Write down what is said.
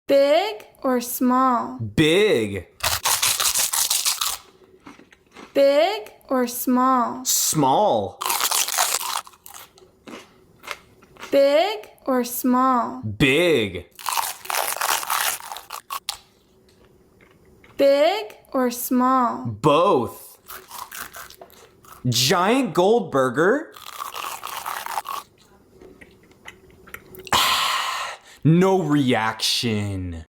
Big or small? Big. Big or small? Small. Big or small? Big. Big or small? Both. Giant gold burger. No reaction.